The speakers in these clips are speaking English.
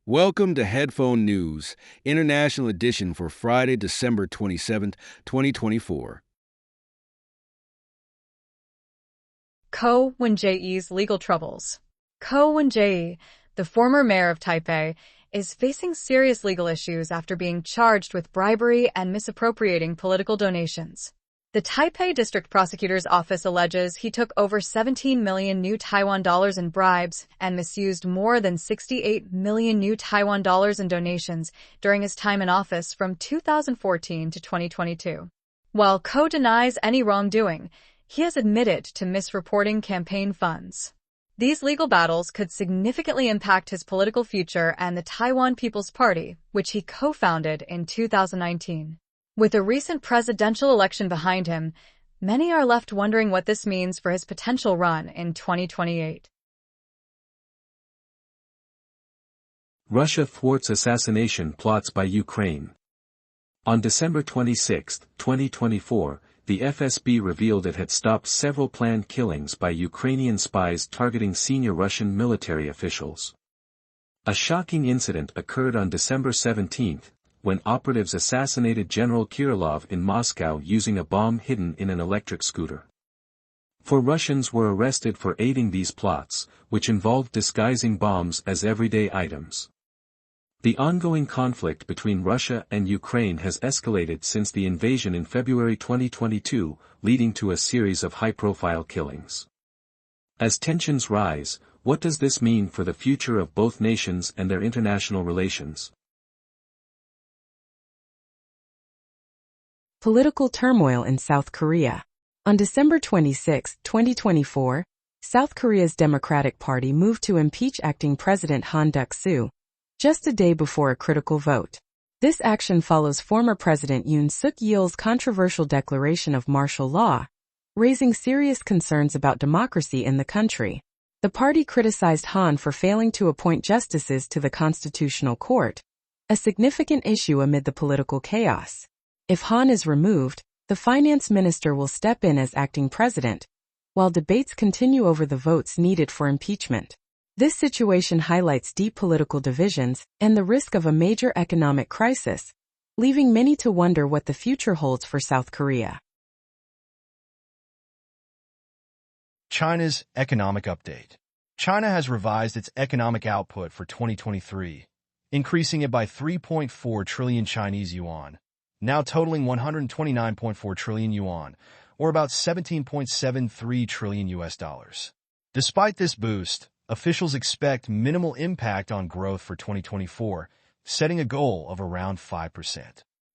Welcome to Headphone News, International Edition for Friday, December 27th, 2024. Wen-je's legal troubles. Wen-je, the former mayor of Taipei, is facing serious legal issues after being charged with bribery and misappropriating political donations. The Taipei District Prosecutor's Office alleges he took over 17 million new Taiwan dollars in bribes and misused more than 68 million new Taiwan dollars in donations during his time in office from 2014 to 2022. While Ko denies any wrongdoing, he has admitted to misreporting campaign funds. These legal battles could significantly impact his political future and the Taiwan People's Party, which he co-founded in 2019. With a recent presidential election behind him, many are left wondering what this means for his potential run in 2028. Russia thwarts assassination plots by Ukraine. On December 26, 2024, the FSB revealed it had stopped several planned killings by Ukrainian spies targeting senior Russian military officials. A shocking incident occurred on December 17, when operatives assassinated General Kirillov in Moscow using a bomb hidden in an electric scooter. 4 Russians were arrested for aiding these plots, which involved disguising bombs as everyday items. The ongoing conflict between Russia and Ukraine has escalated since the invasion in February 2022, leading to a series of high-profile killings. As tensions rise, what does this mean for the future of both nations and their international relations? Political turmoil in South Korea. On December 26, 2024, South Korea's Democratic Party moved to impeach acting President Han Duck-soo, just a day before a critical vote. This action follows former President Yoon Suk-yeol's controversial declaration of martial law, raising serious concerns about democracy in the country. The party criticized Han for failing to appoint justices to the Constitutional Court, a significant issue amid the political chaos. If Han is removed, the finance minister will step in as acting president, while debates continue over the votes needed for impeachment. This situation highlights deep political divisions and the risk of a major economic crisis, leaving many to wonder what the future holds for South Korea. China's economic update. China has revised its economic output for 2023, increasing it by 3.4 trillion Chinese yuan, now totaling 129.4 trillion yuan, or about 17.73 trillion US dollars. Despite this boost, officials expect minimal impact on growth for 2024, setting a goal of around 5%.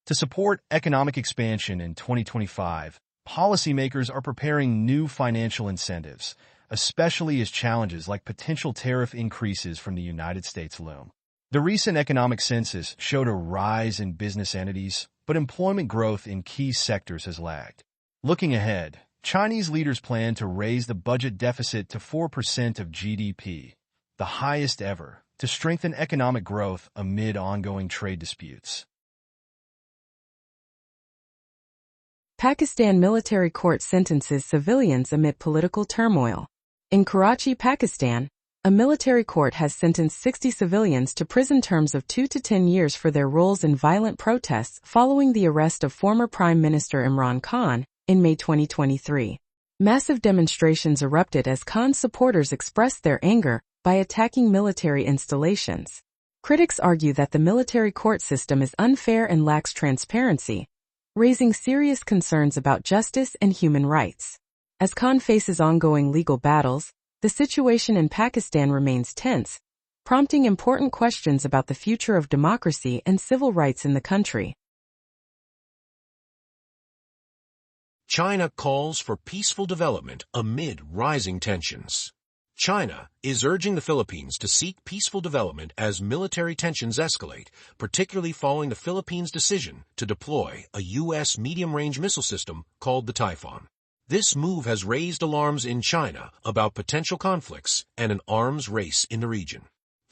To support economic expansion in 2025, policymakers are preparing new financial incentives, especially as challenges like potential tariff increases from the United States loom. The recent economic census showed a rise in business entities, but employment growth in key sectors has lagged. Looking ahead, Chinese leaders plan to raise the budget deficit to 4% of GDP, the highest ever, to strengthen economic growth amid ongoing trade disputes. Pakistan military court sentences civilians amid political turmoil. In Karachi, Pakistan, a military court has sentenced 60 civilians to prison terms of 2 to 10 years for their roles in violent protests following the arrest of former Prime Minister Imran Khan in May 2023. Massive demonstrations erupted as Khan's supporters expressed their anger by attacking military installations. Critics argue that the military court system is unfair and lacks transparency, raising serious concerns about justice and human rights. As Khan faces ongoing legal battles, the situation in Pakistan remains tense, prompting important questions about the future of democracy and civil rights in the country. China calls for peaceful development amid rising tensions. China is urging the Philippines to seek peaceful development as military tensions escalate, particularly following the Philippines' decision to deploy a U.S. medium-range missile system called the Typhoon. This move has raised alarms in China about potential conflicts and an arms race in the region.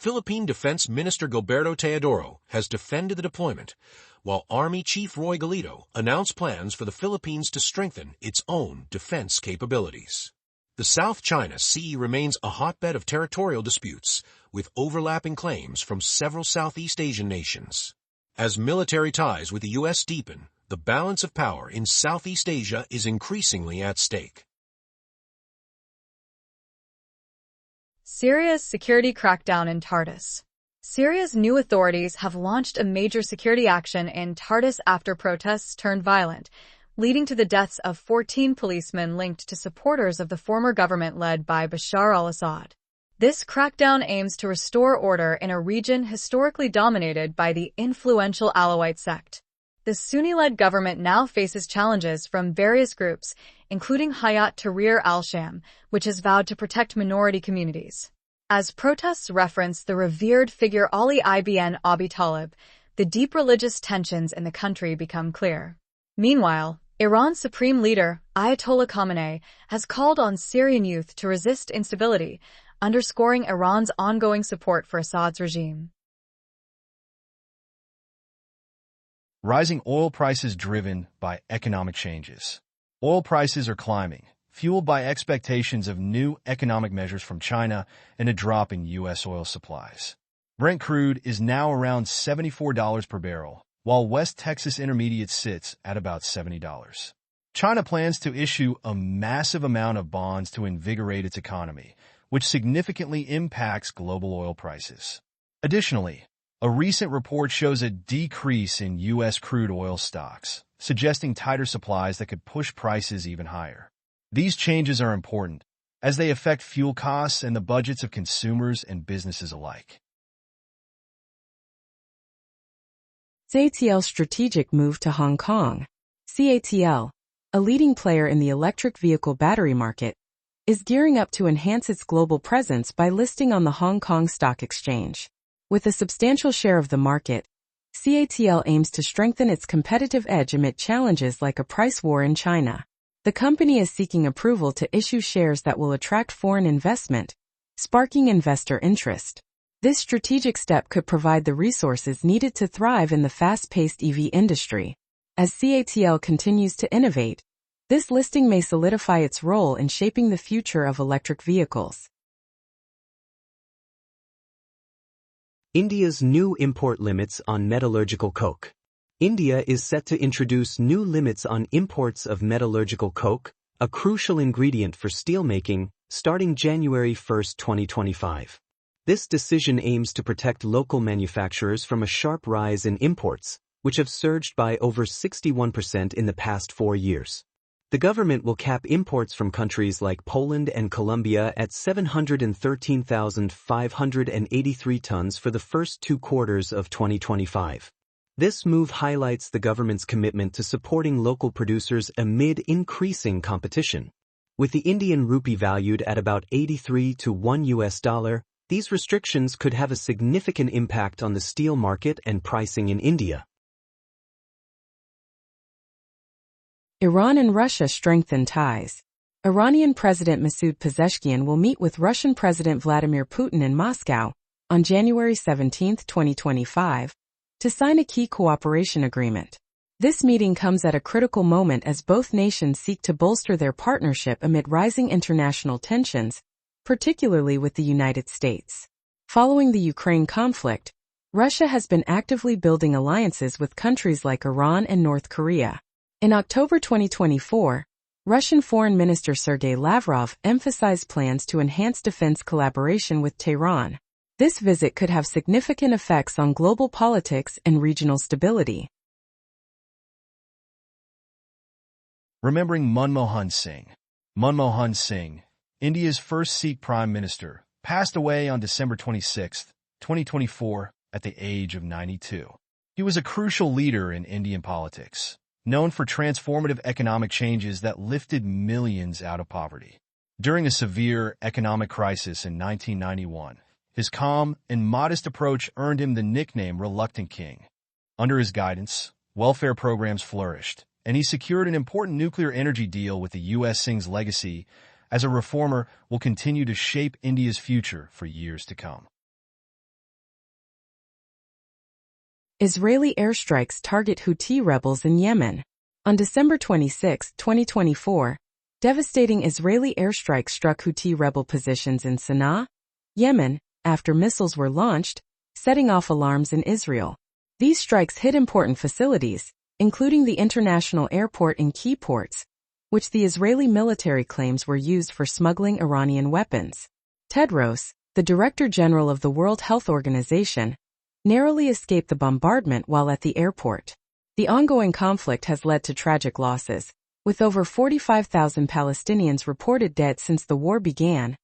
Philippine Defense Minister Gilberto Teodoro has defended the deployment, while Army Chief Roy Galito announced plans for the Philippines to strengthen its own defense capabilities. The South China Sea remains a hotbed of territorial disputes, with overlapping claims from several Southeast Asian nations. As military ties with the U.S. deepen, the balance of power in Southeast Asia is increasingly at stake. Syria's security crackdown in Tartous. Syria's new authorities have launched a major security action in Tartous after protests turned violent, leading to the deaths of 14 policemen linked to supporters of the former government led by Bashar al-Assad. This crackdown aims to restore order in a region historically dominated by the influential Alawite sect. The Sunni-led government now faces challenges from various groups, including Hayat Tahrir al-Sham, which has vowed to protect minority communities. As protests reference the revered figure Ali ibn Abi Talib, the deep religious tensions in the country become clear. Meanwhile, Iran's supreme leader, Ayatollah Khamenei, has called on Syrian youth to resist instability, underscoring Iran's ongoing support for Assad's regime. Rising oil prices driven by economic changes. Oil prices are climbing, fueled by expectations of new economic measures from China and a drop in U.S. oil supplies. Brent crude is now around $74 per barrel, while West Texas Intermediate sits at about $70. China plans to issue a massive amount of bonds to invigorate its economy, which significantly impacts global oil prices. Additionally, a recent report shows a decrease in U.S. crude oil stocks, suggesting tighter supplies that could push prices even higher. These changes are important, as they affect fuel costs and the budgets of consumers and businesses alike. CATL strategic move to Hong Kong. CATL, a leading player in the electric vehicle battery market, is gearing up to enhance its global presence by listing on the Hong Kong Stock Exchange. With a substantial share of the market, CATL aims to strengthen its competitive edge amid challenges like a price war in China. The company is seeking approval to issue shares that will attract foreign investment, sparking investor interest. This strategic step could provide the resources needed to thrive in the fast-paced EV industry. As CATL continues to innovate, this listing may solidify its role in shaping the future of electric vehicles. India's new import limits on metallurgical coke. India is set to introduce new limits on imports of metallurgical coke, a crucial ingredient for steelmaking, starting January 1, 2025. This decision aims to protect local manufacturers from a sharp rise in imports, which have surged by over 61% in the past 4 years. The government will cap imports from countries like Poland and Colombia at 713,583 tons for the first 2 quarters of 2025. This move highlights the government's commitment to supporting local producers amid increasing competition. With the Indian rupee valued at about 83 to $1, these restrictions could have a significant impact on the steel market and pricing in India. Iran and Russia strengthen ties. Iranian President Masoud Pezeshkian will meet with Russian President Vladimir Putin in Moscow on January 17, 2025, to sign a key cooperation agreement. This meeting comes at a critical moment as both nations seek to bolster their partnership amid rising international tensions, particularly with the United States. Following the Ukraine conflict, Russia has been actively building alliances with countries like Iran and North Korea. In October 2024, Russian Foreign Minister Sergei Lavrov emphasized plans to enhance defense collaboration with Tehran. This visit could have significant effects on global politics and regional stability. Remembering Manmohan Singh. Manmohan Singh, India's first Sikh Prime Minister, passed away on December 26, 2024, at the age of 92. He was a crucial leader in Indian politics, known for transformative economic changes that lifted millions out of poverty. During a severe economic crisis in 1991, his calm and modest approach earned him the nickname Reluctant King. Under his guidance, welfare programs flourished, and he secured an important nuclear energy deal with the U.S. Singh's legacy as a reformer will continue to shape India's future for years to come. Israeli airstrikes target Houthi rebels in Yemen. On December 26, 2024, Devastating Israeli airstrikes struck Houthi rebel positions in Sana'a, Yemen, after missiles were launched, setting off alarms in Israel. These strikes hit important facilities, including the international airport and key ports, which the Israeli military claims were used for smuggling Iranian weapons. Tedros, the Director General of the World Health Organization, narrowly escaped the bombardment while at the airport. The ongoing conflict has led to tragic losses, with over 45,000 Palestinians reported dead since the war began,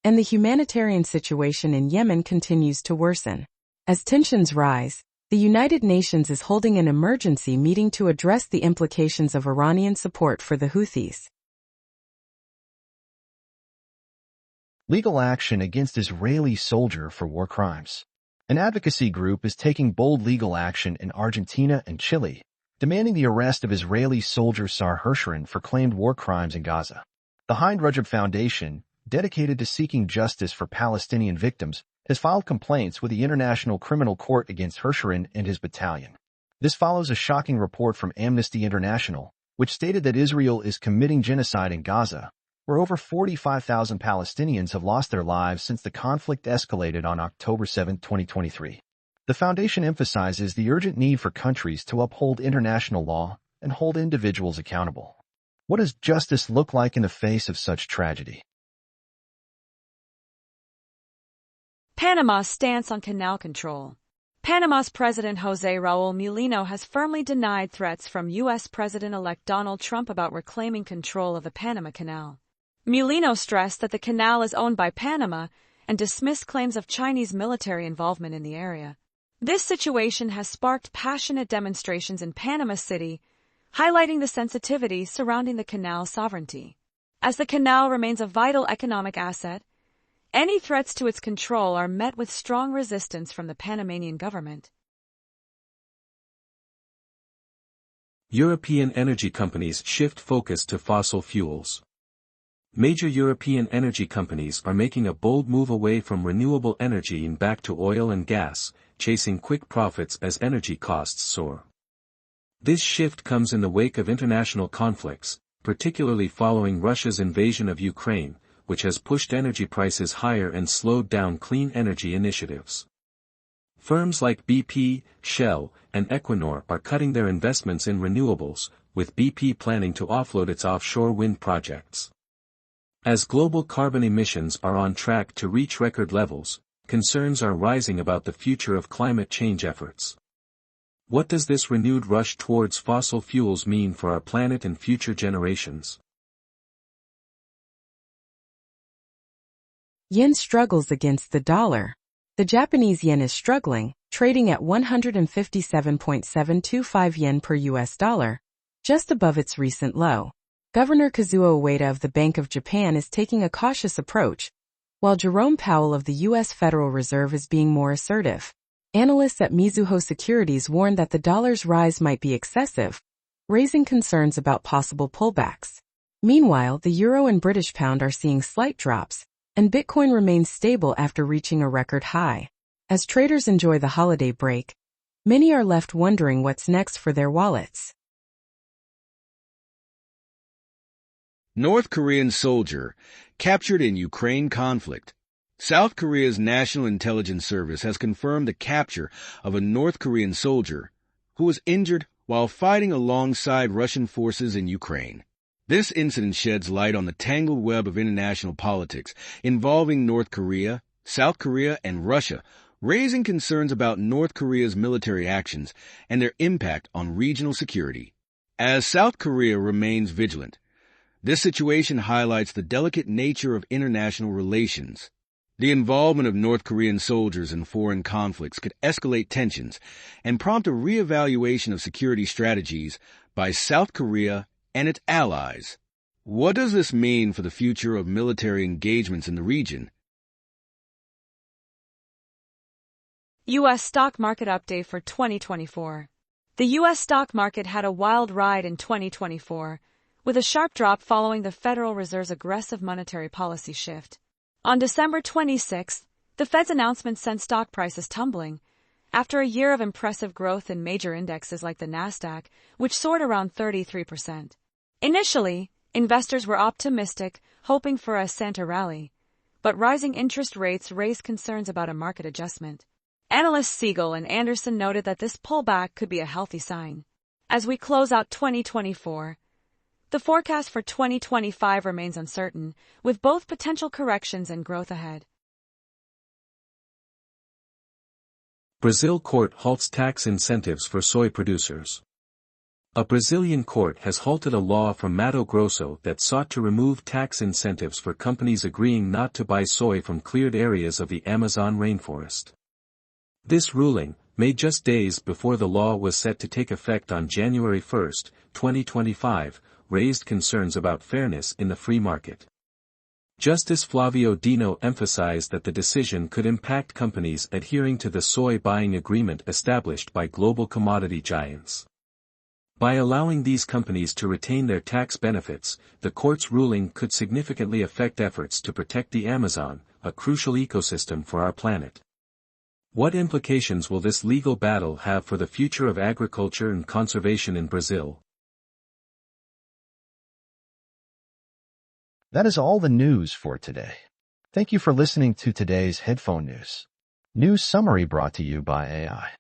and the humanitarian situation in Yemen continues to worsen. As tensions rise, the United Nations is holding an emergency meeting to address the implications of Iranian support for the Houthis. Legal action against Israeli soldier for war crimes. An advocacy group is taking bold legal action in Argentina and Chile, demanding the arrest of Israeli soldier Sar Hirsharin for claimed war crimes in Gaza. The Hind Rajab Foundation, dedicated to seeking justice for Palestinian victims, has filed complaints with the International Criminal Court against Hirsharin and his battalion. This follows a shocking report from Amnesty International, which stated that Israel is committing genocide in Gaza, where over 45,000 Palestinians have lost their lives since the conflict escalated on October 7, 2023. The foundation emphasizes the urgent need for countries to uphold international law and hold individuals accountable. What does justice look like in the face of such tragedy? Panama's stance on canal control. Panama's President José Raúl Mulino has firmly denied threats from U.S. President-elect Donald Trump about reclaiming control of the Panama Canal. Mulino stressed that the canal is owned by Panama and dismissed claims of Chinese military involvement in the area. This situation has sparked passionate demonstrations in Panama City, highlighting the sensitivity surrounding the canal's sovereignty. As the canal remains a vital economic asset, any threats to its control are met with strong resistance from the Panamanian government. European energy companies shift focus to fossil fuels. Major European energy companies are making a bold move away from renewable energy and back to oil and gas, chasing quick profits as energy costs soar. This shift comes in the wake of international conflicts, particularly following Russia's invasion of Ukraine, which has pushed energy prices higher and slowed down clean energy initiatives. Firms like BP, Shell, and Equinor are cutting their investments in renewables, with BP planning to offload its offshore wind projects. As global carbon emissions are on track to reach record levels, concerns are rising about the future of climate change efforts. What does this renewed rush towards fossil fuels mean for our planet and future generations? Yen struggles against the dollar. The Japanese yen is struggling, trading at 157.725 yen per US dollar, just above its recent low. Governor Kazuo Ueda of the Bank of Japan is taking a cautious approach, while Jerome Powell of the U.S. Federal Reserve is being more assertive. Analysts at Mizuho Securities warn that the dollar's rise might be excessive, raising concerns about possible pullbacks. Meanwhile, the euro and British pound are seeing slight drops, and Bitcoin remains stable after reaching a record high. As traders enjoy the holiday break, many are left wondering what's next for their wallets. North Korean soldier captured in Ukraine conflict. South Korea's National Intelligence Service has confirmed the capture of a North Korean soldier who was injured while fighting alongside Russian forces in Ukraine. This incident sheds light on the tangled web of international politics involving North Korea, South Korea, and Russia, raising concerns about North Korea's military actions and their impact on regional security. As South Korea remains vigilant, this situation highlights the delicate nature of international relations. The involvement of North Korean soldiers in foreign conflicts could escalate tensions and prompt a reevaluation of security strategies by South Korea and its allies. What does this mean for the future of military engagements in the region? U.S. stock market update for 2024. The U.S. stock market had a wild ride in 2024, with a sharp drop following the Federal Reserve's aggressive monetary policy shift. On December 26, the Fed's announcement sent stock prices tumbling, after a year of impressive growth in major indexes like the Nasdaq, which soared around 33%. Initially, Investors were optimistic, hoping for a Santa rally. But rising interest rates raised concerns about a market adjustment. Analysts Siegel and Anderson noted that this pullback could be a healthy sign. As we close out 2024, the forecast for 2025 remains uncertain, with both potential corrections and growth ahead. Brazil court halts tax incentives for soy producers. A Brazilian court has halted a law from Mato Grosso that sought to remove tax incentives for companies agreeing not to buy soy from cleared areas of the Amazon rainforest. This ruling, made just days before the law was set to take effect on January 1, 2025, raised concerns about fairness in the free market. Justice Flavio Dino emphasized that the decision could impact companies adhering to the soy buying agreement established by global commodity giants. By allowing these companies to retain their tax benefits, the court's ruling could significantly affect efforts to protect the Amazon, a crucial ecosystem for our planet. What implications will this legal battle have for the future of agriculture and conservation in Brazil? That is all the news for today. Thank you for listening to today's Headphone News. News summary brought to you by AI.